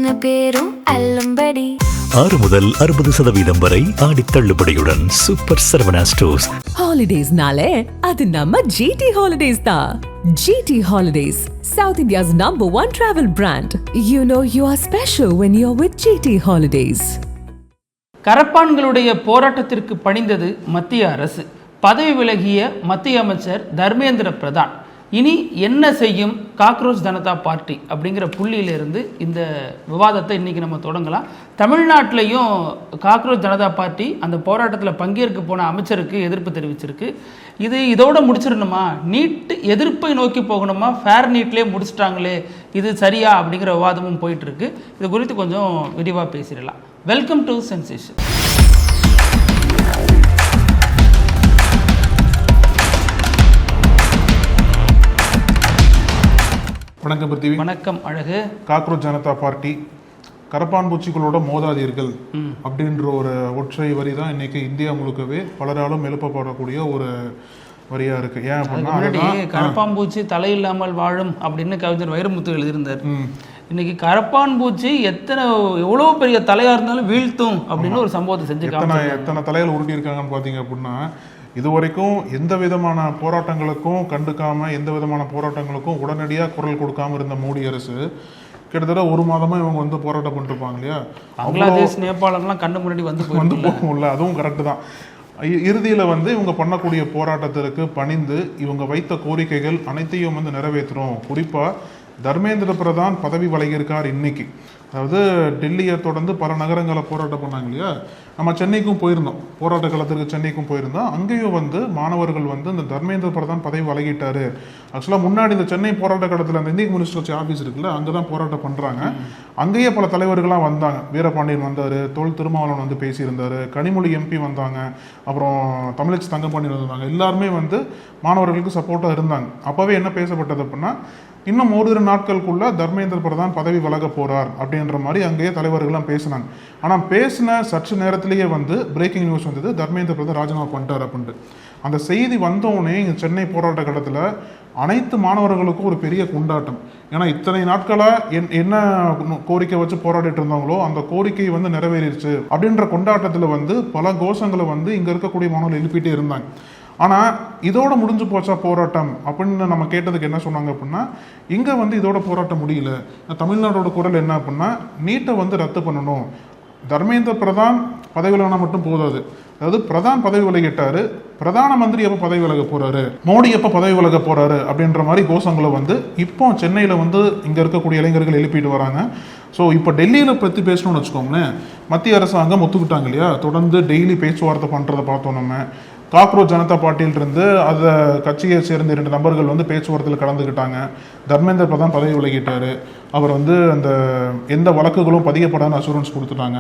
அத்தனை பேரும் அல்லும்படி 6 முதல் 60% வரை ஆடி தள்ளுபடியுடன் சூப்பர் சரவணா ஸ்டோர்ஸ். ஹாலிடேஸ்னாலே அது நம்ம ஜிடி ஹாலிடேஸ் தான். GT Holidays, South India's #1 travel brand. You know you are special when you're with GT Holidays. கரப்பான்களுடைய போராட்டத்திற்கு பணிந்தது மத்திய அரசு. பதவி விலகிய மத்திய அமைச்சர் தர்மேந்திர பிரதான் இனி என்ன செய்யும் காக்ரோச் ஜனதா பார்ட்டி அப்படிங்கிற புள்ளியிலிருந்து இந்த விவாதத்தை இன்றைக்கி நம்ம தொடங்கலாம். தமிழ்நாட்டிலையும் காக்ரோச் ஜனதா பார்ட்டி அந்த போராட்டத்தில் பங்கேற்க போன அமைச்சருக்கு எதிர்ப்பு தெரிவிச்சிருக்கு. இதோட முடிச்சிடணுமா, நீட் எதிர்ப்பை நோக்கி போகணுமா, ஃபேர் நீட்லேயே முடிச்சிட்டாங்களே, இது சரியா அப்படிங்கிற விவாதமும் போயிட்டுருக்கு. இது குறித்து கொஞ்சம் விரிவாக பேசிடலாம். Welcome to sensation. வணக்கம் பிருத்திவி. வணக்கம் அழகு. காக்ரோச் ஜனதா பார்ட்டி கரப்பான் பூச்சிகளோட மோதாதீர்கள் அப்படின்ற ஒரு ஒற்றை வரி தான் இன்னைக்கு இந்தியா முழுக்கவே பலராலும் எழுப்பப்படக்கூடிய ஒரு வரியா இருக்கு. ஏன் அப்படின்னா, கரப்பான்பூச்சி தலையில்லாமல் வாழும் அப்படின்னு கவிஞர் வைரமுத்து எழுதியிருந்தார். இன்னைக்கு கரப்பான்பூச்சி எவ்வளோ பெரிய தலையா இருந்தாலும் வீழ்த்தும் அப்படின்னு ஒரு சம்பவத்தை செஞ்சு எத்தனை தலைகள் உருட்டி இருக்காங்கன்னு பார்த்தீங்க அப்படின்னா, இதுவரைக்கும் எந்த விதமான போராட்டங்களுக்கும் கண்டுக்காம, எந்த விதமான போராட்டங்களுக்கும் உடனடியாக குரல் கொடுக்காம இருந்த மோடி அரசு கிட்டத்தட்ட 1 மாதமா இவங்க வந்து போராட்டம் பண்ணிருப்பாங்க இல்லையா. பங்களாதேஷ், நேபாளம்லாம் கண்டு முன்னாடி வந்து போகும்ல, அதுவும் கரெக்டு தான். இறுதியில் வந்து இவங்க பண்ணக்கூடிய போராட்டத்திற்கு பணிந்து இவங்க வைத்த கோரிக்கைகள் அனைத்தையும் வந்து நிறைவேற்றுறோம். குறிப்பாக தர்மேந்திர பிரதான் பதவி விலகியிருக்கார் இன்னைக்கு. அதாவது டெல்லியை தொடர்ந்து பல நகரங்களை போராட்டம் பண்ணாங்க இல்லையா. நம்ம சென்னைக்கும் போயிருந்தோம், போராட்ட களத்திற்கு சென்னைக்கும் போயிருந்தோம். அங்கேயும் வந்து மாணவர்கள் வந்து இந்த தர்மேந்திர பிரதான் பதவி விலகிட்டாரு. ஆக்சுவலாக முன்னாடி இந்த சென்னை போராட்ட களத்தில் அந்த இந்திய கம்யூனிஸ்ட் கட்சி ஆஃபீஸ் இருக்குல்ல, அங்கே தான் போராட்டம் பண்ணுறாங்க. அங்கேயே பல தலைவர்கள்லாம் வந்தாங்க. வீரபாண்டியன் வந்தார், தொல் திருமாவளவன் வந்து பேசியிருந்தார், கனிமொழி எம்பி வந்தாங்க, அப்புறம் தமிழச்சி தங்கப்பாண்டியன் வந்தாங்க. எல்லாருமே வந்து மாணவர்களுக்கு சப்போர்ட்டாக இருந்தாங்க. அப்போவே என்ன பேசப்பட்டது அப்படின்னா, இன்னும் 1-2 நாட்களுக்குள்ள தர்மேந்திர பிரதான் பதவி விலக போறார் அப்படின்ற மாதிரி அங்கேயே தலைவர்கள்லாம் பேசினாங்க. ஆனால் பேசின சற்று நேரத்திலேயே வந்து பிரேக்கிங் நியூஸ் வந்தது, தர்மேந்திர பிரதான் ராஜினாமா பண்ணிட்டார் அப்படின்ட்டு. அந்த செய்தி வந்தோடனே இங்கே சென்னை போராட்ட கடத்தில் அனைத்து மாணவர்களுக்கும் ஒரு பெரிய கொண்டாட்டம். ஏன்னா இத்தனை நாட்களாக என்ன கோரிக்கை வச்சு போராடிட்டு இருந்தாங்களோ அந்த கோரிக்கை வந்து நிறைவேறிடுச்சு அப்படின்ற கொண்டாட்டத்தில் வந்து பல கோஷங்களை வந்து இங்கே இருக்கக்கூடிய மாணவர்கள் எழுப்பிட்டே இருந்தாங்க. ஆனால் இதோட முடிஞ்சு போச்சா போராட்டம் அப்படின்னு நம்ம கேட்டதுக்கு என்ன சொன்னாங்க அப்படின்னா, இங்கே வந்து இதோட போராட்டம் முடியல. தமிழ்நாட்டோட குரல் என்ன அப்படின்னா, நீட்டை வந்து ரத்து பண்ணணும். தர்மேந்திர பிரதான் பதவி விலகினா மட்டும் போதாது. அதாவது பிரதான் பதவி விலகிட்டாரு, பிரதான மந்திரி எப்போ பதவி விலக போறாரு, மோடி எப்போ பதவி விலக போறாரு அப்படின்ற மாதிரி கோஷங்களை வந்து இப்போ சென்னையில் வந்து இங்கே இருக்கக்கூடிய இளைஞர்கள் எழுப்பிட்டு வராங்க. ஸோ இப்போ டெல்லியில் பற்றி பேசணும்னு வச்சுக்கோங்களேன், மத்திய அரசாங்கம் ஒத்துக்கிட்டாங்க இல்லையா, தொடர்ந்து டெய்லி பேச்சுவார்த்தை பண்ணுறதை பார்த்தோம். நம்ம காக்ரோச் ஜனதா பார்ட்டியிலிருந்து அந்த கட்சியை சேர்ந்த 2 நபர்கள் வந்து பேச்சுவார்த்தையில் கலந்துக்கிட்டாங்க. தர்மேந்திர பிரதான் பதவி விலகிட்டார். அவர் வந்து அந்த எந்த வழக்குகளும் பதியப்படாத அசூரன்ஸ் கொடுத்துட்டாங்க.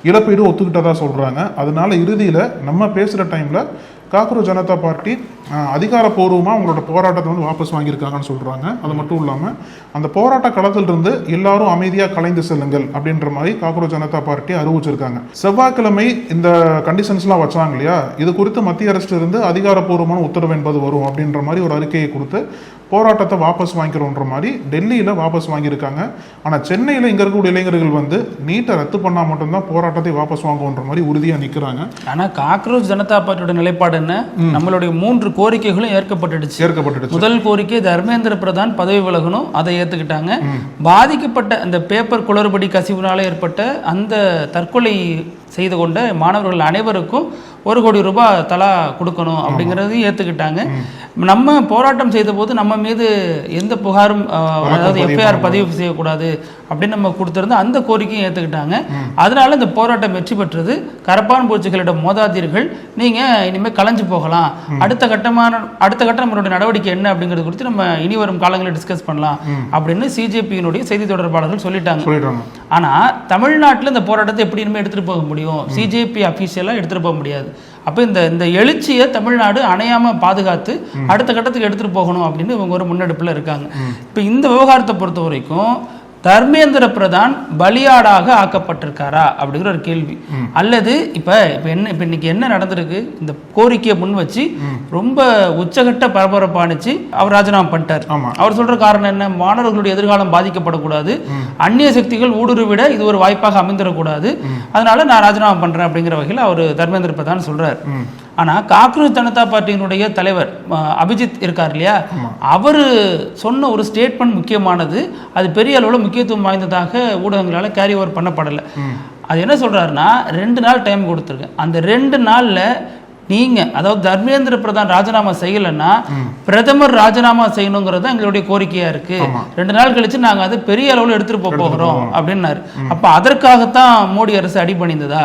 இழப்பீடு ஒத்துக்கிட்டதா சொல்கிறாங்க. அதனால இறுதியில் நம்ம பேசுகிற டைமில் காக்ரோச் ஜனதா பார்ட்டி அதிகாரப்பூர்வமாக அவங்களோட போராட்டத்தை வந்து வாபஸ் வாங்கியிருக்காங்கன்னு சொல்கிறாங்க. அது மட்டும் இல்லாமல் அந்த போராட்ட களத்திலிருந்து எல்லாரும் அமைதியாக கலைந்து செல்லுங்கள் அப்படின்ற மாதிரி காக்ரோச் ஜனதா பார்ட்டி அறிவிச்சிருக்காங்க. செவ்வாய்க்கிழமை இந்த கண்டிஷன்ஸ்லாம் வச்சாங்க இல்லையா, இது குறித்து மத்திய அரசிலிருந்து அதிகாரப்பூர்வமான உத்தரவு என்பது வரும் அப்படின்ற மாதிரி ஒரு அறிக்கையை கொடுத்து போராட்டத்தை வாபஸ் வாங்கிக்கிறோன்ற மாதிரி டெல்லியில் வாபஸ் வாங்கியிருக்காங்க. ஆனால் சென்னையில் இங்கே இருக்கக்கூடிய இளைஞர்கள் வந்து நீட்டை ரத்து பண்ணால் மட்டும்தான் போராட்டத்தை வாபஸ் வாங்குவோன்ற மாதிரி உறுதியாக நிற்கிறாங்க. ஆனால் காக்ரோச் ஜனதா பார்ட்டியோட நிலைப்பாடு என்ன, நம்மளுடைய 3 கோரிக்கைகளும் ஏற்கப்பட்டுடுச்சு. முதல் கோரிக்கை தர்மேந்திர பிரதான் பதவி விலகணும், அதை ஏற்றுக்கிட்டாங்க. பாதிக்கப்பட்ட அந்த பேப்பர் குளறுபடி கசிவுனால ஏற்பட்ட அந்த தற்கொலை செய்து கொண்ட மாணவர்கள் அனைவருக்கும் 1 கோடி ரூபாய் தலா கொடுக்கணும் அப்படிங்கிறதையும் ஏற்றுக்கிட்டாங்க. நம்ம போராட்டம் செய்த போது நம்ம மீது எந்த புகாரும், அதாவது எஃப்ஐஆர் பதிவு செய்யக்கூடாது அப்படின்னு நம்ம கொடுத்துருந்தோம். அந்த கோரிக்கையும் ஏற்றுக்கிட்டாங்க. அதனால இந்த போராட்டம் வெற்றி பெற்றது. கரப்பான் பூச்சிகளிடம் மோதாதீர்கள், நீங்கள் இனிமேல் கலைஞ்சு போகலாம். அடுத்த கட்டம் நம்மளுடைய நடவடிக்கை என்ன அப்படிங்கிறது குறித்து நம்ம இனி வரும் காலங்களில் டிஸ்கஸ் பண்ணலாம் அப்படின்னு சிஜேபியினுடைய செய்தி தொடர்பாளர்கள் சொல்லிட்டாங்க. ஆனால் தமிழ்நாட்டில் இந்த போராட்டத்தை எப்படி இனிமேல் எடுத்துகிட்டு போக முடியும்? சிஜேபி அஃபீஷியலாக எடுத்துகிட்டு போக முடியாது. அப்போ இந்த எழுச்சியை தமிழ்நாடு அணையாமல் பாதுகாத்து அடுத்த கட்டத்துக்கு எடுத்துகிட்டு போகணும் அப்படின்னு இவங்க ஒரு முன்னெடுப்பில் இருக்காங்க. இப்போ இந்த விவகாரத்தை பொறுத்த வரைக்கும் தர்மேந்திர பிரதான் பலியாடாக ஆக்கப்பட்டிருக்காரா அப்படிங்கிற ஒரு கேள்வி. அல்லது இப்ப இன்னைக்கு என்ன நடந்திருக்கு, இந்த கோரிக்கையை முன் வச்சு ரொம்ப உச்சகட்ட பரபரப்பானுச்சு அவர் ராஜினாமா பண்ணிட்டார். அவர் சொல்ற காரணம் என்ன, மாணவர்களுடைய எதிர்காலம் பாதிக்கப்படக்கூடாது, அந்நிய சக்திகள் ஊடுருவிட இது ஒரு வாய்ப்பாக அமைந்திடக்கூடாது, அதனால நான் ராஜினாமா பண்றேன் அப்படிங்கிற வகையில் அவர் தர்மேந்திர பிரதான் சொல்றாரு. ஆனா காங்கிரஸ் ஜனதா பார்ட்டியினுடைய தலைவர் அபிஜித் இருக்கார் இல்லையா, அவர் சொன்ன ஒரு ஸ்டேட்மெண்ட் முக்கியமானது, அது பெரிய அளவில் முக்கியத்துவம் வாய்ந்ததாக ஊடகங்களால் கேரி ஓவர் பண்ணப்படலை. அது என்ன சொல்றாருன்னா, 2 நாள் டைம் கொடுத்துருக்கேன், அந்த 2 நாள்ல நீங்க, அதாவது தர்மேந்திர பிரதான் ராஜினாமா செய்யலைன்னா பிரதமர் ராஜினாமா செய்யணுங்கிறது எங்களுடைய கோரிக்கையா இருக்கு, 2 நாள் கழிச்சு நாங்க அதை பெரிய அளவில் எடுத்துட்டு போகிறோம் அப்படின்னாரு. அப்ப அதற்காகத்தான் மோடி அரசு அடிபணிந்ததா?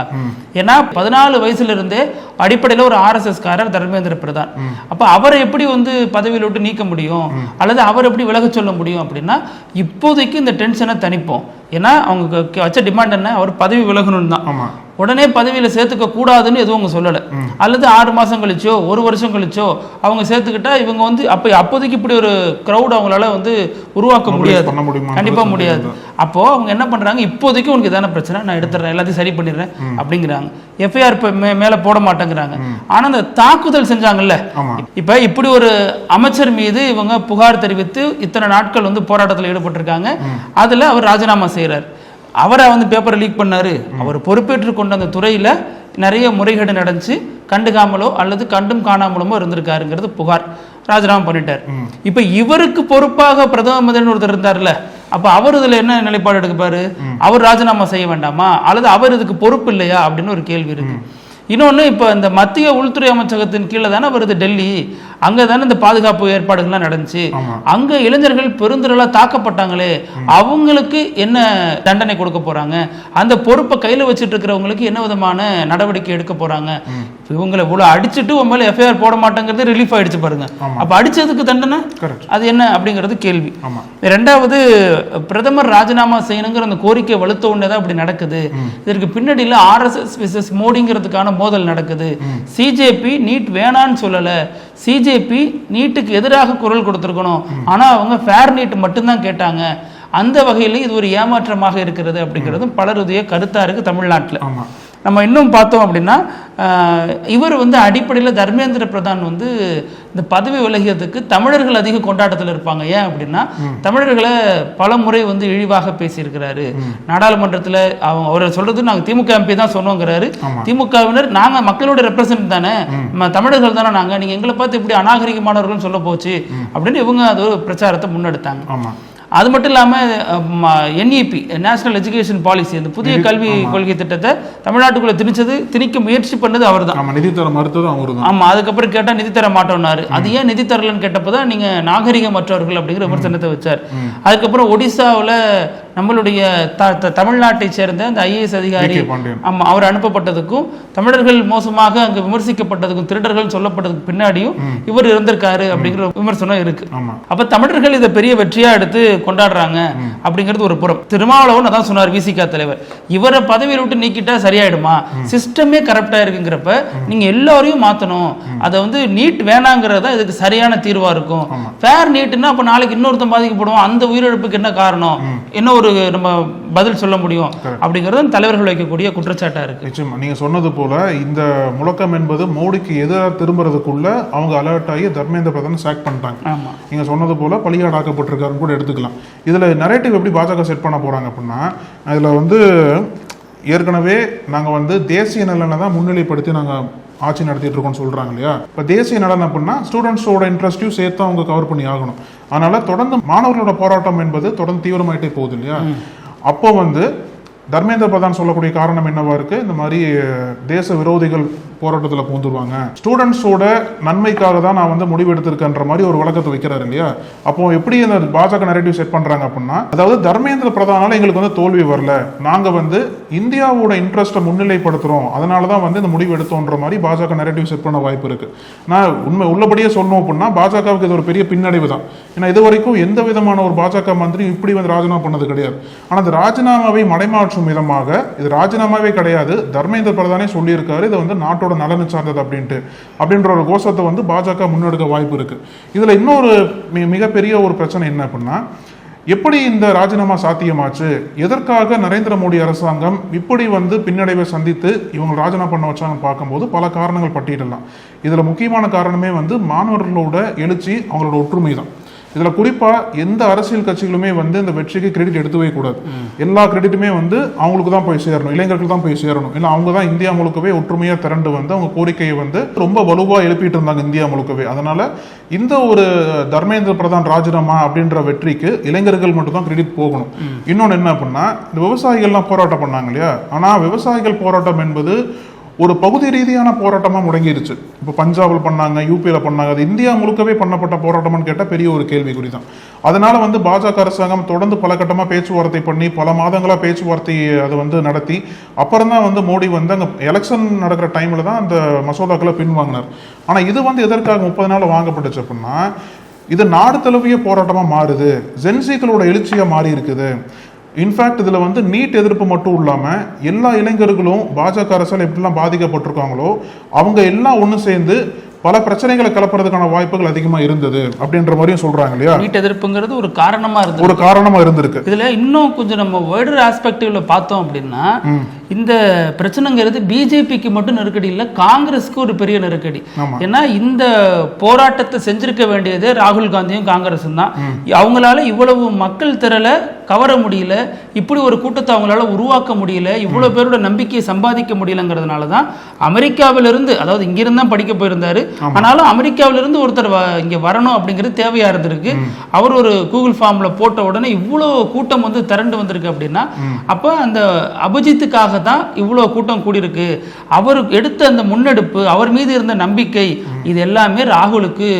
ஏன்னா 14 வயசுல இருந்தே அடிப்படையில் ஒரு RSS காரர் தர்மேந்திர பிரதான். அப்ப அவரை எப்படி பதவியில் விட்டு நீக்க முடியும், அல்லது அவர் எப்படி விலக சொல்ல முடியும் அப்படின்னா, இப்போதைக்கு இந்த டென்ஷனை தணிப்போம். ஏன்னா அவங்க வச்ச டிமாண்ட் என்ன, அவர் பதவி விலகணும் தான். உடனே பதவியில் சேர்த்துக்க கூடாதுன்னு எதுவும் அவங்க சொல்லலை. அல்லது 6 மாதம் கழிச்சோ 1 வருஷம் கழிச்சோ அவங்க சேர்த்துக்கிட்டா இவங்க அப்போதைக்கு இப்படி ஒரு க்ரௌட் அவங்களால உருவாக்க முடியாது, கண்டிப்பாக முடியாது. அப்போ அவங்க என்ன பண்றாங்க, இப்போதைக்கு உனக்கு இதான பிரச்சனை, நான் எடுத்துறேன், எல்லாத்தையும் சரி பண்ணிடுறேன் அப்படிங்கிறாங்க. FIR மேல போட மாட்டேங்கிறாங்க. ஆனா அந்த தாக்குதல் செஞ்சாங்கல்ல, இப்ப இப்படி ஒரு அமைச்சர் மீது இவங்க புகார் தெரிவித்து இத்தனை நாட்கள் போராட்டத்தில் ஈடுபட்டிருக்காங்க. அதுல அவர் ராஜினாமா செய்யறாரு. அவரை பேப்பரை லீக் பண்ணாரு, அவர் பொறுப்பேற்று கொண்ட அந்த துறையில நிறைய முறைகேடு நடந்துச்சு, கண்டுக்காமலோ அல்லது கண்டும் காணாமலோ இருந்திருக்காருங்கிறது புகார், ராஜினாமா பண்ணிட்டார். இப்ப இவருக்கு பொறுப்பாக பிரதம மந்திரி ஒருத்தர் இருந்தார்ல, அப்ப அவர் இதுல என்ன நிலைப்பாடு எடுக்கப்பாரு, அவர் ராஜினாமா செய்ய வேண்டாமா, அல்லது அவர் இதுக்கு பொறுப்பு இல்லையா அப்படின்னு ஒரு கேள்வி இருக்கு. இன்னொன்று, இப்போ இந்த மத்திய உள்துறை அமைச்சகத்தின் கீழே தானே வருது டெல்லி, அங்கே தானே இந்த பாதுகாப்பு ஏற்பாடுகள்லாம் நடந்துச்சு, அங்கே இளைஞர்கள் பெருந்திரளாக தாக்கப்பட்டாங்களே, அவங்களுக்கு என்ன தண்டனை கொடுக்க போறாங்க, அந்த பொறுப்பை கையில் வச்சுட்டு இருக்கிறவங்களுக்கு என்ன விதமான நடவடிக்கை எடுக்க போறாங்க, இவங்களை இவ்வளோ அடிச்சுட்டு உன் மேலே FIR போட மாட்டேங்கிறது ரிலீஃப் ஆயிடுச்சு பாருங்க. அப்போ அடிச்சதுக்கு தண்டனை அது என்ன அப்படிங்கிறது கேள்வி. ரெண்டாவது, பிரதமர் ராஜினாமா செய்யணுங்கிற அந்த கோரிக்கை வலுத்த உடனே தான் அப்படி நடக்குது. இதற்கு பின்னாடியில் RSS விசஸ் மோடிங்கிறதுக்கான மோதல் நடக்குது. CJP நீட் வேணான்னு சொல்லல, CJP நீட்டுக்கு எதிராக குரல் கொடுத்திருக்கணும், ஆனா அவங்க ஃபேர் நீட் மட்டும்தான் கேட்டாங்க. அந்த வகையில் இது ஒரு ஏமாற்றமாக இருக்கிறது அப்படிங்கிறதும் பலருடைய கருத்தா இருக்கு தமிழ்நாட்டில். நம்ம இன்னும் பார்த்தோம் அப்படின்னா, இவர் அடிப்படையில் தர்மேந்திர பிரதான் இந்த பதவி விலகியதுக்கு தமிழர்கள் அதிக கொண்டாட்டத்தில் இருப்பாங்க. ஏன் அப்படின்னா, தமிழர்களை பல முறை இழிவாக பேசியிருக்கிறாரு. நாடாளுமன்றத்தில் அவர் சொல்றது நாங்கள் திமுக MP தான் சொன்னோங்கிறாரு. திமுகவினர் நாங்கள் மக்களோட ரெப்ரசன்ட் தானே, தமிழர்கள் தானே நாங்கள், நீங்கள் எங்களை பார்த்து இப்படி அநாகரிகமானவர்கள் சொல்ல போச்சு அப்படின்னு இவங்க அது ஒரு பிரச்சாரத்தை முன்னெடுத்தாங்க. அது மட்டும் இல்லாமல் NEP நேஷனல் எஜுகேஷன் பாலிசி, அந்த புதிய கல்வி கொள்கை திட்டத்தை தமிழ்நாட்டுக்குள்ள திணிக்க முயற்சி பண்ணது அவர் தான். நிதி தர மறுத்தது அவர் தான். ஆமா, அதுக்கப்புறம் கேட்டால் நிதி தர மாட்டோம்னாரு. அது ஏன் நிதி தரலன்னு கேட்டப்பதான் நீங்க நாகரிகமற்றவர்கள் அப்படிங்கிற விமர்சனத்தை வச்சார். அதுக்கப்புறம் ஒடிசாவில் நம்மளுடைய தமிழ்நாட்டை சேர்ந்த அந்த IAS அதிகாரி, ஆமா, அவர் அனுப்பப்பட்டதுக்கும் தமிழர்கள் மோசமாக அங்கு விமர்சிக்கப்பட்டதுக்கும் திருடர்கள் சொல்லப்பட்டதுக்கு பின்னாடியும் இவர் இருந்திருக்காரு அப்படிங்கிற விமர்சனம் இருக்கு. அப்ப தமிழர்கள் இதை பெரிய வெற்றியா எடுத்து கொண்டாடுறாங்க அப்படிங்கிறது ஒரு புறம். திருமாவளவன் அதான் சொன்னார், VCK தலைவர், இவரை பதவியை விட்டு நீக்கிட்டா சரியாயிடுமா, சிஸ்டமே கரெக்டா இருக்குங்கிறப்ப நீங்க எல்லாரையும் மாத்தணும், அதை நீட் வேணாங்கிறதா இதுக்கு சரியான தீர்வா இருக்கும். ஃபேர் நீட்னா அப்ப நாளைக்கு இன்னொருத்தன் பாதிக்கப்படுவோம், அந்த உயிரிழப்புக்கு என்ன காரணம், என்ன ஒரு நம்ம பதில் சொல்ல முடியும் அப்படிங்கிறது தலைவர்கள் வைக்கக்கூடிய குற்றச்சாட்டா இருக்கு. நிச்சயமா நீங்க சொன்னது போல இந்த முழக்கம் என்பது மோடிக்கு எதிராக திரும்புறதுக்குள்ள அவங்க அலர்ட் ஆகி தர்மேந்திர பிரதான் சாக் பண்ணிட்டாங்க. நீங்க சொன்னது போல பலியாடாக்கப்பட்டிருக்காருன்னு கூட எடுத்துக்கலாம். இதுல நரேட்டிவ் எப்படி பாஜக செட் பண்ண போறாங்க அப்படின்னா, இதுல ஏற்கனவே நாங்க தேசிய நலனை தான் முன்னிலைப்படுத்தி நாங்க ஆட்சி நடத்திட்டு இருக்கோம்னு சொல்றாங்க இல்லையா. இப்போ தேசிய நலன் அப்படின்னா ஸ்டூடெண்ட்ஸோட இன்ட்ரெஸ்டையும் சேர்த்து அவங்க கவர் பண்ணி ஆகணும். அதனால தொடர்ந்து மாணவர்களோட போராட்டம் என்பது தொடர்ந்து தீவிரமாயிட்டே போகுது இல்லையா. அப்போ தர்மேந்திர பிரதான் சொல்லக்கூடிய காரணம் என்னவா இருக்கு, இந்த மாதிரி தேச விரோதிகள் போராட்டத்தில் பூந்துருவாங்க, ஸ்டூடெண்ட்ஸோட நன்மைக்காக தான் நான் முடிவு எடுத்திருக்கேன்ற மாதிரி ஒரு வழக்கத்தை வைக்கிறாரு இல்லையா. அப்போ எப்படி இந்த பாஜக நரேட்டிவ் செட் பண்றாங்க அப்படின்னா, அதாவது தர்மேந்திர பிரதானால எங்களுக்கு தோல்வி வரல, நாங்க இந்தியாவோட இன்ட்ரெஸ்ட்டை முன்னிலைப்படுத்துறோம், அதனாலதான் இந்த முடிவு எடுத்தோன்ற மாதிரி பாஜக நரேட்டிவ் செட் பண்ண வாய்ப்பு இருக்கு. நான் உண்மை உள்ளபடியே சொல்லணும் அப்படின்னா பாஜகவுக்கு இது ஒரு பெரிய பின்னடைவு தான். ஏன்னா இது வரைக்கும் எந்த விதமான ஒரு பாஜக மந்திரி இப்படி ராஜினாமா பண்ணது கிடையாது. ஆனா அந்த ராஜினாமாவை மடைமாற்றும் விதமாக, இது ராஜினாமாவே கிடையாது, தர்மேந்திர பிரதானே சொல்லியிருக்காரு இது நாட்டோட நலனை சார்ந்தது அப்படின்ற ஒரு கோஷத்தை பாஜக முன்னெடுக்க வாய்ப்பு இருக்கு. இதுல இன்னொரு மிகப்பெரிய ஒரு பிரச்சனை என்ன அப்படின்னா, எப்படி இந்த ராஜினாமா சாத்தியமாச்சு, எதற்காக நரேந்திர மோடி அரசாங்கம் இப்படி வந்து பின்னடைவை சந்தித்து இவங்க ராஜினாமா பண்ண வச்சாங்கன்னு பார்க்கும்போது பல காரணங்கள் பட்டியலிடலாம். இதில் முக்கியமான காரணமே வந்து மாணவர்களோட எழுச்சி, அவங்களோட ஒற்றுமை தான். இதில் குறிப்பாக எந்த அரசியல் கட்சிகளுமே வந்து இந்த வெற்றிக்கு கிரெடிட் எடுத்துவே கூடாது. எல்லா கிரெடிட்டுமே வந்து அவங்களுக்கு தான் போய் சேரணும், இளைஞர்கள் தான் போய் சேரணும். இல்லை அவங்க தான் இந்தியா முழுக்கவே ஒற்றுமையாக திரண்டு வந்து அவங்க கோரிக்கையை வந்து ரொம்ப வலுவாக எழுப்பிட்டு இருந்தாங்க இந்தியா முழுக்கவே. அதனால இந்த ஒரு தர்மேந்திர பிரதான் ராஜினாமா அப்படின்ற வெற்றிக்கு இளைஞர்கள் மட்டும் தான் கிரெடிட் போகணும். இன்னொன்று என்ன அப்படின்னா, இந்த விவசாயிகள்லாம் போராட்டம் பண்ணாங்க இல்லையா, ஆனால் விவசாயிகள் போராட்டம் என்பது ஒரு பகுதி ரீதியான போராட்டமாக முடங்கிடுச்சு. இப்போ பஞ்சாபில் பண்ணாங்க, யூபியில் பண்ணாங்க, அது இந்தியா முழுக்கவே பண்ணப்பட்ட போராட்டம்னு கேட்டால் பெரிய ஒரு கேள்விக்குறி தான். அதனால வந்து பாஜக அரசாங்கம் தொடர்ந்து பல கட்டமாக பேச்சுவார்த்தை பண்ணி பல மாதங்களாக பேச்சுவார்த்தை அதை வந்து நடத்தி அப்புறம் தான் வந்து மோடி வந்து அங்கே எலெக்ஷன் நடக்கிற டைமில் தான் அந்த மசோதாக்களை பின்வாங்கினார். ஆனால் இது வந்து எதற்காக 30 நாள் வாங்கப்பட்டுச்சு அப்படின்னா, இது நாடு தழுவிய போராட்டமாக மாறுது, ஜென்சிகளோட எழுச்சியாக மாறி இருக்குது. இன்ஃபேக்ட் இதில் வந்து நீட் எதிர்ப்பு மட்டும் இல்லாமல் எல்லா இளைஞர்களும் பாஜக அரசால் எப்படிலாம் பாதிக்கப்பட்டிருக்காங்களோ அவங்க எல்லாம் ஒன்று சேர்ந்து பல பிரச்சனைகளை கலப்புறதுக்கான வாய்ப்புகள் அதிகமாக இருந்தது அப்படின்ற மாதிரியும் சொல்றாங்க இல்லையா. நீட் எதிர்ப்புங்கிறது ஒரு காரணமா இருந்திருக்கு. இதுல இன்னும் கொஞ்சம் நம்ம வைடர் ஆஸ்பெக்டிவ்ல பார்த்தோம் அப்படின்னா, இந்த பிரச்சனைங்கிறது பிஜேபிக்கு மட்டும் நெருக்கடி இல்லை, காங்கிரஸுக்கு ஒரு பெரிய நெருக்கடி. ஏன்னா இந்த போராட்டத்தை செஞ்சிருக்க வேண்டியதே ராகுல் காந்தியும் காங்கிரஸும் தான். அவங்களால இவ்வளவு மக்கள் திரள கவர முடியல, இப்படி ஒரு கூட்டத்தை அவங்களால உருவாக்க முடியல, இவ்வளவு பேரோட நம்பிக்கையை சம்பாதிக்க முடியலங்கிறதுனால தான் அமெரிக்காவிலிருந்து, அதாவது இங்கிருந்து தான் படிக்க போயிருந்தாரு, ஆனாலும் அமெரிக்காவிலிருந்து ஒருத்தர் இங்க வரணும் அப்படிங்கிறது தேவையா இருந்திருக்கு. அவர் ஒரு கூகுள் ஃபார்ம்ல போட்ட உடனே இவ்வளவு கூட்டம் வந்து திரண்டு வந்திருக்கு அப்படின்னா, அப்ப அந்த அபிஜித்துக்காக தான் இவ்வளவு கூட்டம் கூடியிருக்கு. அவர் எடுத்த அந்த முன்னெடுப்பு, அவர் மீது இருந்த நம்பிக்கை, இது எல்லாமே ராகுலுக்கு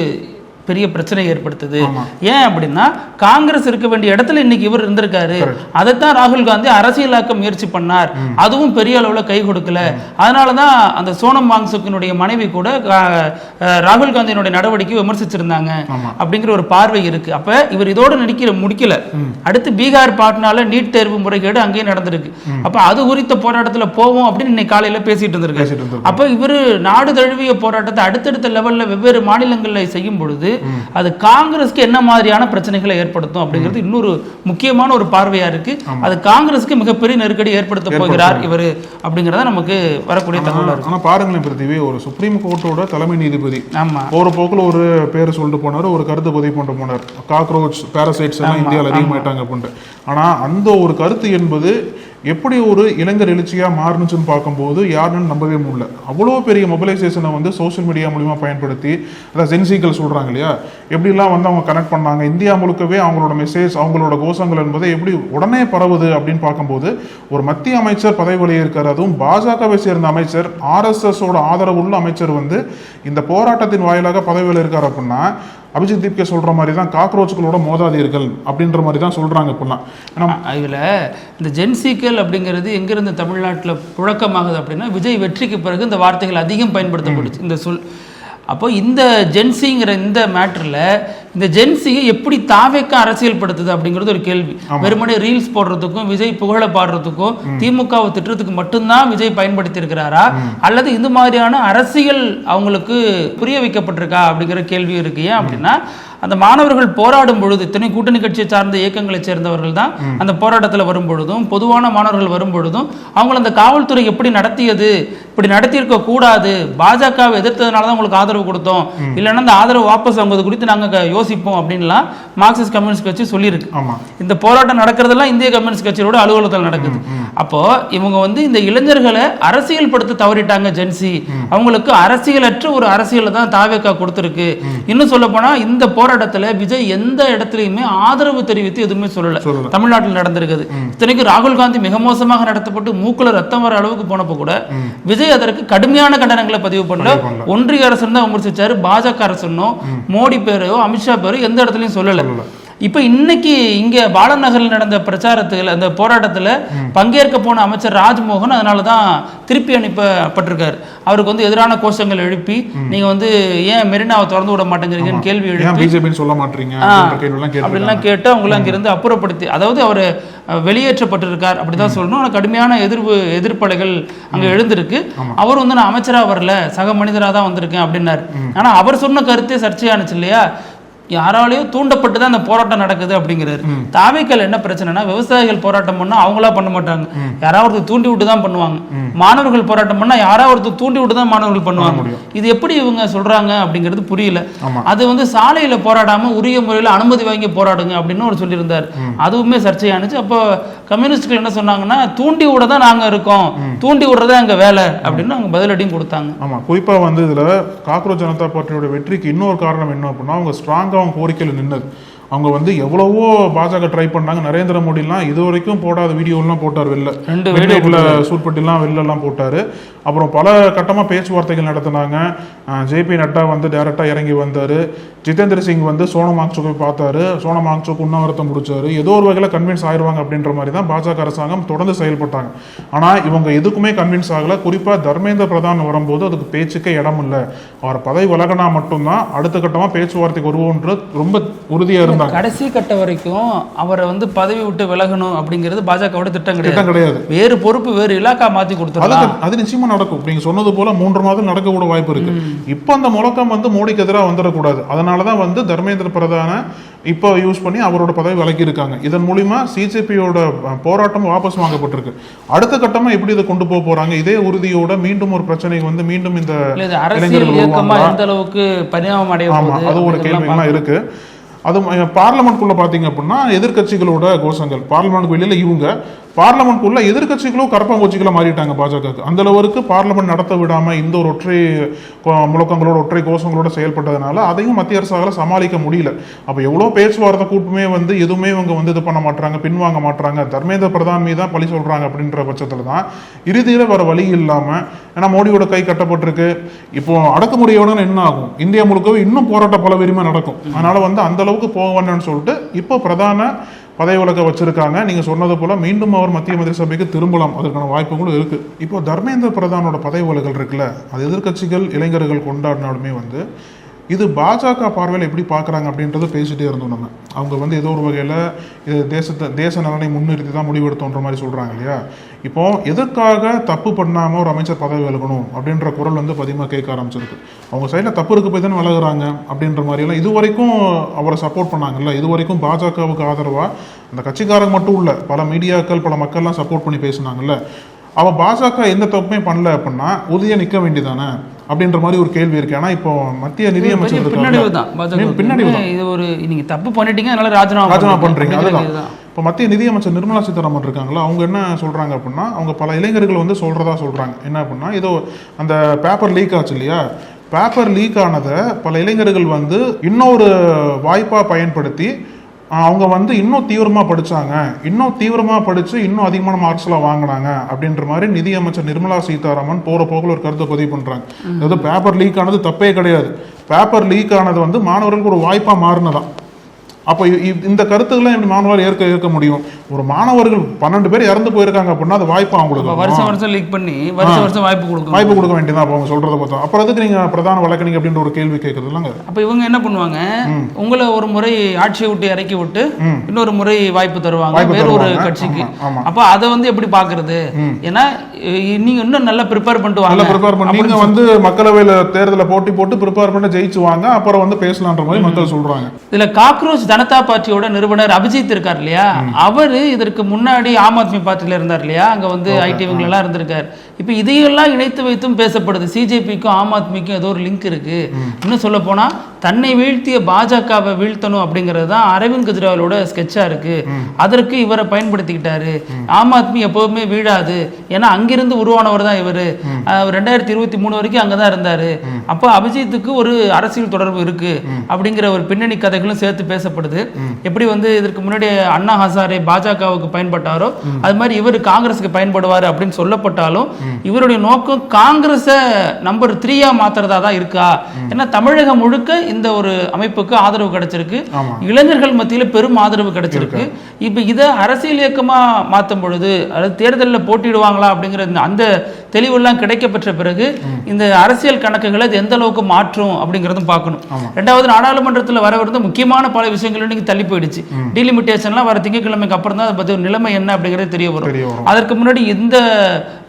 பெரிய பிரச்சனை ஏற்படுத்துது. ஏன் அப்படின்னா, காங்கிரஸ் இருக்க வேண்டிய இடத்துல இன்னைக்கு இவர் இருந்திருக்காரு, அதைத்தான் ராகுல் காந்தி அரசியலாக்க முயற்சி பண்ணார், அதுவும் பெரிய அளவுல கை கொடுக்கல. அதனாலதான் அந்த சோனம் வாங்சுக்கினுடைய மனைவி கூட ராகுல் காந்தியினுடைய நடவடிக்கை விமர்சிச்சிருந்தாங்க அப்படிங்கிற ஒரு பார்வை இருக்கு. அப்ப இவர் இதோட முடிக்கல, அடுத்து பீகார் பாட்னால நீட் தேர்வு முறைகேடு அங்கேயும் நடந்திருக்கு. அப்ப அது குறித்த போராட்டத்துல போவோம் அப்படின்னு இன்னைக்கு காலையில பேசிட்டு இருந்திருக்கு. அப்ப இவரு நாடு தழுவிய போராட்டத்தை அடுத்தடுத்த லெவல்ல வெவ்வேறு மாநிலங்கள்ல செய்யும் பொழுது அது காங்கிரஸ்க்கு என்ன மாதிரியான பிரச்சனைகளை ஏற்படுத்தும் அப்படிங்கிறது இன்னொரு முக்கியமான ஒரு பார்வையா இருக்கு. அது காங்கிரஸ்க்கு மிகப்பெரிய நெருக்கடி ஏற்படுத்த போகிறார் இவர் அப்படிங்கறத நமக்கு வரக்கூடிய தகவல் இருக்கு. ஆனா பாருங்களேன் பிருத்திவி, ஒரு சுப்ரீம் கோர்ட்டோட தலைமை நீதிபதி ஒரு போக்குல ஒரு பேர் சொல்லிட்டு போனார், ஒரு கருத்து பதிவு பண்ணிட்டு போனார், காக்ரோச் பாராசைட்ஸ் எல்லாம் இந்தியாவில் அதிகமாயிட்டாங்க அப்படின்ட்டு. ஆனா அந்த ஒரு கருத்து என்பது எப்படி ஒரு இளைஞர் எழுச்சியா மாறுனுச்சுன்னு பார்க்கும்போது யாருன்னு நம்பவே முடியல. அவ்வளோ பெரிய மொபைலைசேஷனை வந்து சோசியல் மீடியா மூலியமா பயன்படுத்தி, அதாவது ஜென்சிகள் சொல்றாங்க இல்லையா, எப்படிலாம் வந்து அவங்க கனெக்ட் பண்ணாங்க, இந்தியா முழுக்கவே அவங்களோட மெசேஜ், அவங்களோட கோஷங்கள் என்பதை எப்படி உடனே பரவுது அப்படின்னு பார்க்கும்போது, ஒரு மத்திய அமைச்சர் பதவி வழியே இருக்காரு, அதுவும் பாஜகவை சேர்ந்த அமைச்சர், RSSோட ஆதரவு உள்ள அமைச்சர் வந்து இந்த போராட்டத்தின் வாயிலாக பதவியில் இருக்காரு அப்படின்னா, அபிஜித் தீப்கே சொல்ற மாதிரி தான் காக்ரோச்சுகளோட மோதாதீர்கள் அப்படின்ற மாதிரி தான் சொல்றாங்க. இப்பெல்லாம் இதுல இந்த ஜென்சிக்கல் அப்படிங்கிறது எங்கிருந்து தமிழ்நாட்டில் புழக்கமாகுது அப்படின்னா, விஜய் வெற்றிக்கு பிறகு இந்த வார்த்தைகள் அதிகம் பயன்படுத்தப்பட்டுச்சு இந்த சொல். அப்போ இந்த ஜென்சிங்கிற இந்த மேட்டரில் இந்த ஜென்சியை எப்படி தாவேக்க அரசியல்படுத்துது அப்படிங்கிறது ஒரு கேள்வி. வெறுமனே ரீல்ஸ் போடுறதுக்கும் விஜய் புகழ பாடுறதுக்கும் திமுகவை திட்டுறதுக்கு மட்டும்தான் விஜய் பயன்படுத்தி இருக்கிறாரா, அல்லது இந்த மாதிரியான அரசியல் அவங்களுக்கு புரிய வைக்கப்பட்டிருக்கா அப்படிங்கிற கேள்வி இருக்கு. ஏன் அப்படின்னா, அந்த மாணவர்கள் போராடும் பொழுது, இத்தனை கூட்டணி கட்சியை சார்ந்த இயக்கங்களை சேர்ந்தவர்கள் தான் அந்த போராட்டத்தில் வரும் பொழுதும், பொதுவான மாணவர்கள் வரும் பொழுதும் அவங்களை அந்த காவல்துறை எப்படி நடத்தியது, இப்படி நடத்தியிருக்க கூடாது, பாஜகவை எதிர்த்ததுனால தான் உங்களுக்கு ஆதரவு கொடுத்தோம், இல்லைன்னா அந்த ஆதரவு வாபஸ் வாங்குவது குறித்து நாங்கள் யோசிப்போம் அப்படின்லாம் மார்க்சிஸ்ட் கம்யூனிஸ்ட் கட்சி சொல்லியிருக்கு. இந்த போராட்டம் நடக்கிறதெல்லாம் இந்திய கம்யூனிஸ்ட் கட்சியோட அலுவலகத்தில் நடக்குது. அப்போ இவங்க வந்து இந்த இளைஞர்களை அரசியல் படுத்த தவறிட்டாங்க. ஜென்சி அவங்களுக்கு அரசியலற்ற ஒரு அரசியலை தான் தாவேக்கா கொடுத்துருக்கு. இன்னும் சொல்ல போனா இந்த போராட்டத்தில் விஜய் எந்த இடத்துலையுமே ஆதரவு தெரிவித்து எதுவுமே சொல்லல. தமிழ்நாட்டில் நடந்திருக்குது. இத்தனைக்கு ராகுல் காந்தி மிக மோசமாக நடத்தப்பட்டு மூக்குல ரத்தம் வர அளவுக்கு போனப்போ கூட விஜய் அதற்கு கடுமையான கண்டனங்களை பதிவு பண்ணல. ஒன்றிய அரசு தான் விமர்சிச்சாரு, பாஜக அரசுன்னோ மோடி பேரோ அமித்ஷா பேரோ எந்த இடத்துலையும் சொல்லல. இப்ப இன்னைக்கு இங்க பாலநகரில் நடந்த பிரச்சாரத்தில் அந்த போராட்டத்தில் பங்கேற்க போன அமைச்சர் ராஜ்மோகன் அதனாலதான் திருப்பி அனுப்பப்பட்டிருக்காரு. அவருக்கு வந்து எதிரான கோஷங்கள் எழுப்பி, நீங்க வந்து ஏன் மெரினாவை திறந்து விட மாட்டேங்கிறீங்கன்னு கேள்வி எழுப்பி சொல்ல மாட்டீங்க அப்படின்லாம் கேட்டு அவங்களை அங்கிருந்து அப்புறப்படுத்தி, அதாவது அவர் வெளியேற்றப்பட்டிருக்கார் அப்படிதான் சொல்லணும். ஆனால் கடுமையான எதிர்ப்பலைகள் அங்க எழுந்திருக்கு. அவர் வந்து நான் அமைச்சரா வரல, சக மனிதராக தான் வந்திருக்கேன் அப்படின்னாரு. ஆனா அவர் சொன்ன கருத்தே சர்ச்சையானுச்சு இல்லையா. யாராலையும் தூண்டப்பட்டு தான் அந்த போராட்டம் நடக்குது அப்படிங்கிறாரு. தாவேக்கால என்ன பிரச்சனைனா, விவசாயிகள் போராட்டம் பண்ணா அவங்களா பண்ண மாட்டாங்க, யாராவது தூண்டி விட்டு தான் பண்ணுவாங்க. மாணவர்கள் போராட்டம் பண்ணா யாராவது தூண்டி விட்டு தான் மாணவர்கள் பண்ணுவாங்க. இது எப்படி இவங்க சொல்றாங்க அப்படிங்கிறது புரியல. அது வந்து சாலையில போராடாம உரிய முறையில் அனுமதி வாங்கி போராடுங்க அப்படின்னு ஒரு சொல்லியிருந்தார். அதுவுமே சர்ச்சையானுச்சு. அப்போ கம்யூனிஸ்ட்கள் என்ன சொன்னாங்கன்னா, தூண்டி விட தான் நாங்க இருக்கோம், தூண்டி விடுறதா எங்க வேலை அப்படின்னு அவங்க பதிலடியும் கொடுத்தாங்க. ஆமா, குறிப்பா வந்து இதுல காக்ரோச் ஜனதா பார்ட்டியோட வெற்றிக்கு இன்னொரு காரணம் என்ன அப்படின்னா, அவங்க ஸ்ட்ராங்கா அவங்க கோரிக்கையில் நின்னது. அவங்க வந்து எவ்வளவோ பாஜக ட்ரை பண்ணாங்க. நரேந்திர மோடிலாம் இது வரைக்கும் போடாத வீடியோலாம் போட்டார், வெளில சூட்பட்டிலாம் வெளிலலாம் போட்டார். அப்புறம் பல கட்டமாக பேச்சுவார்த்தைகள் நடத்தினாங்க. ஜேபி நட்டா வந்து டைரெக்டாக இறங்கி வந்தார். ஜிதேந்திர சிங் வந்து சோனம் வாங்சுக்கை பார்த்தாரு, சோனம் வாங்சுக் உண்ணாவிரதம் முடிச்சாரு. ஏதோ ஒரு வகையில் கன்வின்ஸ் ஆயிடுவாங்க அப்படின்ற மாதிரி தான் பாஜக அரசாங்கம் தொடர்ந்து செயல்பட்டாங்க. ஆனால் இவங்க எதுக்குமே கன்வின்ஸ் ஆகலை. குறிப்பாக தர்மேந்திர பிரதான் வரும்போது அதுக்கு பேச்சுக்கே இடம் இல்லை. அவர் பதவி விலகினா மட்டும்தான் அடுத்த கட்டமாக பேச்சுவார்த்தைக்கு வருவோன்றது ரொம்ப உறுதியாக இருந்தாங்க. கடைசி கட்ட வரைக்கும் அவரை வந்து பதவி விட்டு விலகணும் அப்படிங்கிறது பாஜகவோட திட்டம் கிடையாது. வேறு பொறுப்பு, வேறு இலாக்கா மாற்றி கொடுத்தாங்க. அது நிச்சயமா நடக்கும். நீங்க சொன்னது போல 3 மாதம் நடக்க கூட வாய்ப்பு இருக்கு. இப்போ அந்த முழக்கம் வந்து மோடிக்கு எதிராக வந்துடக்கூடாது. அதனாலதான் வந்து தர்மேந்திர பிரதான இப்போ யூஸ் பண்ணி அவரோட பதவி விலக்கி இருக்காங்க. இதன் மூலியமா சிஜேபியோட போராட்டம் வாபஸ் வாங்கப்பட்டிருக்கு. அடுத்த கட்டமா எப்படி இதை கொண்டு போறாங்க? இதே உறுதியோட மீண்டும் ஒரு பிரச்சனை வந்து மீண்டும் இந்த அரசியல் இயக்கமா எந்த அளவுக்கு பரிணாமம் அடைய போகுது, அது ஒரு கேள்விகள்லாம் இருக்கு. அது பார்லமெண்ட்குள்ள பாத்தீங்க அப்படின்னா எதிர்கட்சிகளோட கோஷங்கள், பார்லமெண்ட் வெளியில இவங்க, பார்லமெண்ட்குள்ள எதிர்கட்சிகளும் கரப்பாம்பூச்சிகளை மாறிட்டாங்க பாஜகவுக்கு. அந்த அளவுக்கு பார்லமெண்ட் நடத்த விடாம இந்த ஒரு ஒற்றை முழக்கங்களோட ஒற்றை கோஷங்களோட செயல்பட்டதுனால அதையும் மத்திய அரசால சமாளிக்க முடியல. அப்ப எவ்வளவு பேச்சுவார்த்தை கூட்டமே வந்து எதுவுமே இவங்க வந்து இது பண்ண மாட்டாங்க, பின்வாங்க மாட்டாங்க, தர்மேந்திர பிரதான் மீது தான் பழி சொல்றாங்க. அப்படின்ற பட்சத்துல தான் இறுதியில வர வழி இல்லாம, ஏன்னா மோடியோட கை கட்டப்பட்டிருக்கு, இப்போ அடக்குமுறையோட என்ன ஆகும், இந்தியா முழுக்கவே இன்னும் போராட்ட பல விரிமா நடக்கும். அதனால வந்து அந்த அளவுக்கு போக வேண்டாம்னு சொல்லிட்டு இப்போ பிரதான பதவி விலக வச்சிருக்காங்க. நீங்க சொன்னது போல மீண்டும் அவர் மத்திய மந்திரி சபைக்கு திரும்பலாம், அதற்கான வாய்ப்புகளும் இருக்கு. இப்போ தர்மேந்திர பிரதானோட பதவி விலகல் இருக்குல்ல, அது எதிர்கட்சிகள் இளைஞர்கள் கொண்டாடினாலுமே வந்து இது பாஜக பார்வையில் எப்படி பார்க்குறாங்க அப்படின்றத பேசிகிட்டே இருந்தோம் நம்ம. அவங்க வந்து ஏதோ ஒரு வகையில் இது தேச நலனை முன்னிறுத்தி தான் முடிவெடுத்தோன்ற மாதிரி சொல்கிறாங்க இல்லையா. இப்போ எதற்காக தப்பு பண்ணாமல் ஒரு அமைச்சர் பதவி விலகணும் அப்படின்ற குரல் வந்து பதிகமாக கேட்க ஆரம்பிச்சிருக்கு. அவங்க சைடில் தப்பு இருக்கு போய் தானே விலகுறாங்க அப்படின்ற மாதிரியெல்லாம் இது வரைக்கும் அவரை சப்போர்ட் பண்ணாங்கல்ல. இது வரைக்கும் பாஜகவுக்கு ஆதரவாக அந்த கட்சிக்காரங்க மட்டும் இல்லை, பல மீடியாக்கள் பல மக்கள்லாம் சப்போர்ட் பண்ணி பேசினாங்கல்ல. அவள் பாஜக எந்த தப்புமே பண்ணல அப்படின்னா உறுதியாக நிற்க வேண்டியதானே அப்படின்ற மாதிரி ஒரு கேள்வி இருக்கு. ஆனா இப்போ மத்திய நிதியமைச்சர் பின்னாடி இது ஒரு நீங்க தப்பு பண்ணிட்டீங்க அதனால ராஜினாமா பண்றீங்க. அதுதான் இப்போ மத்திய நிதியமைச்சர் நிர்மலா சீதாராமன் இருக்காங்களா, அவங்க என்ன சொல்றாங்க அப்படின்னா, அவங்க பல இளைஞர்கள் வந்து சொல்றாங்க என்ன அப்படின்னா, ஏதோ அந்த பேப்பர் லீக் ஆச்சு இல்லையா, பேப்பர் லீக் ஆனதை பல இளைஞர்கள் வந்து இன்னொரு வாய்ப்பா பயன்படுத்தி அவங்க வந்து இன்னும் தீவிரமாக படித்தாங்க, இன்னும் தீவிரமாக படித்து இன்னும் அதிகமான மார்க்ஸ்லாம் வாங்கினாங்க அப்படின்ற மாதிரி நிதியமைச்சர் நிர்மலா சீதாராமன் போகிற போக்கில் ஒரு கருத்தை பதிவு பண்ணுறாங்க. அதாவது பேப்பர் லீக் ஆனது தப்பே கிடையாது, பேப்பர் லீக் ஆனது வந்து மாணவர்களுக்கு ஒரு வாய்ப்பாக மாறினதான். அப்போ இந்த கருத்துக்கெல்லாம் எப்படி மாணவர்கள் ஏற்க முடியும்? ஒரு மாணவர்கள் 12 பேர் இறந்து போயிருக்காங்க அப்படின்னா அது வாய்ப்பு அவங்களுக்கு வருஷம் லீக் பண்ணி வருஷம் வாய்ப்பு கொடுக்க வேண்டியதான். அப்போ அவங்க சொல்றதை பார்த்தோம். அப்புறம் அதுக்கு நீங்க பிரதான வழக்கறிஞர் அப்படின்ற ஒரு கேள்வி கேட்கறது இல்லைங்க. அப்ப இவங்க என்ன பண்ணுவாங்க, உங்களை ஒரு முறை ஆட்சியை விட்டு இறக்கி விட்டு இன்னொரு முறை வாய்ப்பு தருவாங்க வேற ஒரு கட்சிக்கு. அப்ப அதை வந்து எப்படி பாக்குறது? ஏன்னா நீங்க இன்னும் நல்லா ப்ரிப்பேர் பண்ணிட்டு நீங்க வந்து மக்களவையில தேர்தலை போட்டி போட்டு ப்ரிப்பேர் பண்ணி ஜெயிச்சுவாங்க, அப்புறம் வந்து பேசலான்ற மாதிரி மக்கள் சொல்றாங்க. இதுல காக்ரோச் ஜனதா பார்ட்டியோட நிறுவனர் அபிஜித் இருக்கார் இல்லையா, அவரு இதற்கு முன்னாடி ஆம் ஆத்மி பார்ட்டியில இருந்தார் இல்லையா, அங்க வந்து ஐடி எல்லாம் இருந்திருக்காரு. இப்ப இதையெல்லாம் இணைத்து வைத்தும் பேசப்படுது. சிஜேபிக்கும் ஆம் ஆத்மிக்கும் ஏதோ ஒரு லிங்க் இருக்கு. இன்னும் சொல்ல போனா தன்னை வீழ்த்திய பாஜகவை வீழ்த்தணும் அப்படிங்கிறது தான் அரவிந்த் கெஜ்ரிவாலோட ஸ்கெட்சா இருக்கு. அதற்கு இவரை பயன்படுத்திக்கிட்டாரு. ஆம் ஆத்மி எப்பவுமே வீழாது, ஏன்னா அங்கிருந்து உருவானவர் தான் இவரு. 2023 வரைக்கும் அங்கதான் இருந்தாரு. அப்போ அபிஜித்துக்கு ஒரு அரசியல் தொடர்பு இருக்கு அப்படிங்கிற ஒரு பின்னணி கதைகளும் சேர்த்து பேசப்படுது. எப்படி வந்து இதற்கு முன்னாடி அண்ணா ஹசாரே பாஜகவுக்கு பயன்பட்டாரோ அது மாதிரி இவர் காங்கிரஸுக்கு பயன்படுவார் அப்படின்னு சொல்லப்பட்டாலும் இவருடைய நோக்கம் காங்கிரஸை நம்பர் 3 மாத்துறதா தான் இருக்கா? ஏன்னா தமிழகம் முழுக்க இந்த ஒரு அமைப்புக்கு ஆதரவு கிடைச்சிருக்கு, இளைஞர்கள் மத்தியில் பெரும் ஆதரவு கிடைச்சிருக்கு. இப்ப இதை அரசியல் இயக்கமா மாற்றும் பொழுது அதாவது தேர்தலில் போட்டிடுவாங்களா அப்படிங்கிற அந்த தெளிவெல்லாம் கிடைக்கப்பெற்ற பிறகு இந்த அரசியல் கணக்குகளை எந்த அளவுக்கு மாற்றும் அப்படிங்கிறதும் பார்க்கணும். ரெண்டாவது, நாடாளுமன்றத்தில் வரவிருந்த முக்கியமான பல விஷயங்கள் இன்னைக்கு தள்ளி போயிடுச்சு. டீலிமிட்டேஷன்லாம் வர திங்கட்கிழமைக்கு அப்புறம் தான் அதை பற்றி நிலைமை என்ன அப்படிங்கிறது தெரிய வரும். அதற்கு முன்னாடி இந்த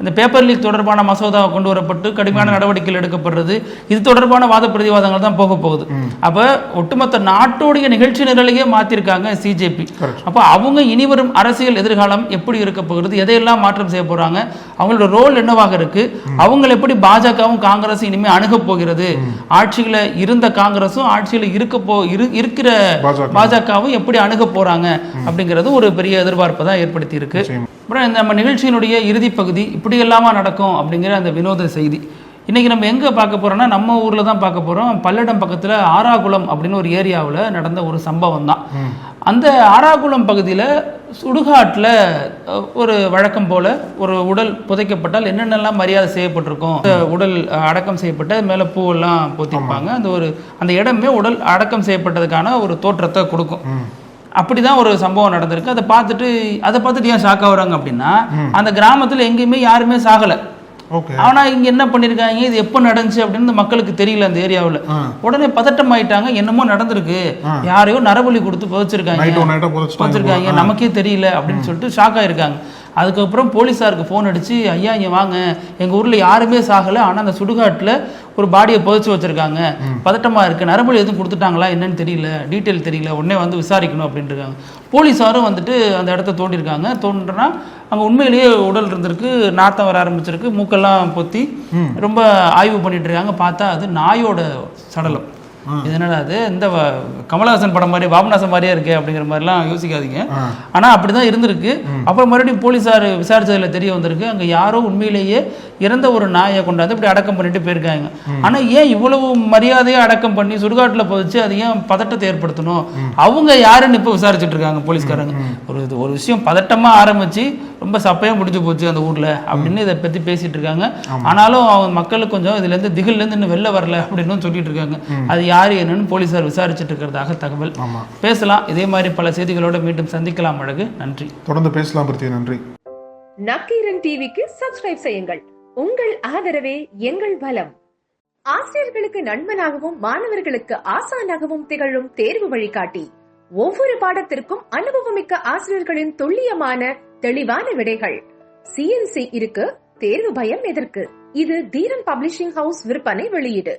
இந்த பேப்பர் லீக் தொடர்பான மசோதா கொண்டு வரப்பட்டு கடுமையான நடவடிக்கைகள் எடுக்கப்படுறது, இது தொடர்பான வாத பிரதிவாதங்கள் தான் போக போகுது. அப்ப ஒட்டுமொத்த நாட்டோடைய நிகழ்ச்சி நிரலையே மாத்திருக்காங்க சிஜேபி. அப்ப அவங்க இனிவரும் அரசியல் எதிர்காலம் எப்படி இருக்க போகிறது, எதையெல்லாம் மாற்றம் செய்ய போறாங்க, அவங்களோட ரோல் என்னவாக இருக்கு, அவங்க எப்படி பாஜகவும் காங்கிரஸ் இனிமே அணுக போகிறது, ஆட்சியில இருந்த காங்கிரஸும் ஆட்சியில இருக்கிற பாஜகவும் எப்படி அணுக போறாங்க அப்படிங்கிறது ஒரு பெரிய எதிர்பார்ப்பை தான் ஏற்படுத்தி இருக்கு. அப்புறம் இந்த நம்ம நிகழ்ச்சியினுடைய இறுதி பகுதி இப்படி எல்லாமா நடக்கும் அப்படிங்கிற அந்த வினோத செய்தி இன்னைக்கு நம்ம எங்க பார்க்க போறோம்னா நம்ம ஊர்ல தான் பார்க்க போறோம். பல்லடம் பக்கத்துல ஆராகுளம் அப்படின்னு ஒரு ஏரியாவில் நடந்த ஒரு சம்பவம் தான். அந்த ஆராகுளம் பகுதியில் சுடுகாட்டில் ஒரு வழக்கம் போல ஒரு உடல் புதைக்கப்பட்டால் என்னென்னலாம் மரியாதை செய்யப்பட்டிருக்கும், உடல் அடக்கம் செய்யப்பட்ட மேலே பூவெல்லாம் போத்திருப்பாங்க. அந்த இடமே உடல் அடக்கம் செய்யப்பட்டதுக்கான ஒரு தோற்றத்தை கொடுக்கும். அப்படிதான் ஒரு சம்பவம் நடந்திருக்கு. அதை பார்த்துட்டு ஏன் ஷாக் ஆகுறாங்க அப்படின்னா, அந்த கிராமத்தில் எங்கேயுமே யாருமே சாகலை. ஆனா இங்க என்ன பண்ணிருக்காங்க, இது எப்ப நடந்துச்சு அப்படின்னு மக்களுக்கு தெரியல. அந்த ஏரியாவில் உடனே பதட்டம் ஆயிட்டாங்க, என்னமோ நடந்திருக்கு, யாரையோ நரபலி கொடுத்து புதைச்சிருக்காங்க, நமக்கே தெரியல அப்படின்னு சொல்லிட்டு ஷாக் ஆயிருக்காங்க. அதுக்கப்புறம் போலீஸாருக்கு ஃபோன் அடிச்சு, ஐயா இங்கே வாங்க, எங்கள் ஊரில் யாருமே சாகலை, ஆனால் அந்த சுடுகாட்டில் ஒரு பாடியை புதைச்சி வச்சுருக்காங்க, பதட்டமாக இருக்குது, நரபலி எதுவும் கொடுத்துட்டாங்களா என்னன்னு தெரியல, டீட்டெயில் தெரியல, உடனே வந்து விசாரிக்கணும் அப்படின்ட்டுருக்காங்க. போலீஸாரும் வந்துட்டு அந்த இடத்த தோண்டிருக்காங்க. தோன்றனா அங்கே உண்மையிலேயே உடல் இருந்திருக்கு, நாத்தம் வர ஆரம்பிச்சிருக்கு, மூக்கெல்லாம் பொத்தி ரொம்ப ஆய்வு பண்ணிட்டு இருக்காங்க. பார்த்தா அது நாயோட சடலம். இது என்னடா அது, இந்த கமலஹாசன் படம் மாதிரி பாபநாசம் மாதிரியே இருக்கு அப்படிங்கிற மாதிரிலாம் யோசிக்காதீங்க. ஆனால் அப்படிதான் இருந்திருக்கு. அப்புறம் மறுபடியும் போலீஸார் விசாரிச்சதுல தெரிய வந்திருக்கு, அங்கே யாரோ உண்மையிலேயே இறந்த ஒரு நாயை கொண்டாந்து இப்படி அடக்கம் பண்ணிட்டு போயிருக்காங்க. ஆனால் ஏன் இவ்வளவு மரியாதையை அடக்கம் பண்ணி சுடுகாட்டில் போச்சு, அது ஏன் பதட்டத்தை ஏற்படுத்தணும், அவங்க யாருன்னு இப்போ விசாரிச்சுட்டு இருக்காங்க போலீஸ்காரங்க. ஒரு விஷயம் பதட்டமாக ஆரம்பிச்சு ரொம்ப சப்பையாக முடிஞ்சு போச்சு அந்த ஊரில் அப்படின்னு இதை பற்றி பேசிட்டு இருக்காங்க. ஆனாலும் அவங்க மக்களுக்கு கொஞ்சம் இதுலேருந்து திகிலேருந்து இன்னும் வெளில வரல அப்படின்னு சொல்லிட்டு இருக்காங்க. அது யாரு என்னன்னு போலீசார் விசாரிச்சுட்டு இருக்கிறதாக தகவல். பேசலாம், இதே மாதிரி பல செய்திகளோட மீண்டும் சந்திக்கலாம். அழகு, நன்றி. தொடர்ந்து பேசலாம். நன்றி. நக்கீரன் டிவிக்கு சப்ஸ்கிரைப் செய்யுங்கள். உங்கள் ஆதரவே எங்கள் பலம். ஆசிரியர்களுக்கு நண்பனாகவும் மாணவர்களுக்கு ஆசானாகவும் திகழும் தேர்வு வழிகாட்டி. ஒவ்வொரு பாடத்திற்கும் அனுபவமிக்க ஆசிரியர்களின் துல்லியமான தெளிவான விடைகள். CNC இருக்கு, தேர்வு பயம் எதற்கு? இது தீரன் பப்ளிஷிங் ஹவுஸ் விற்பனை வெளியீடு.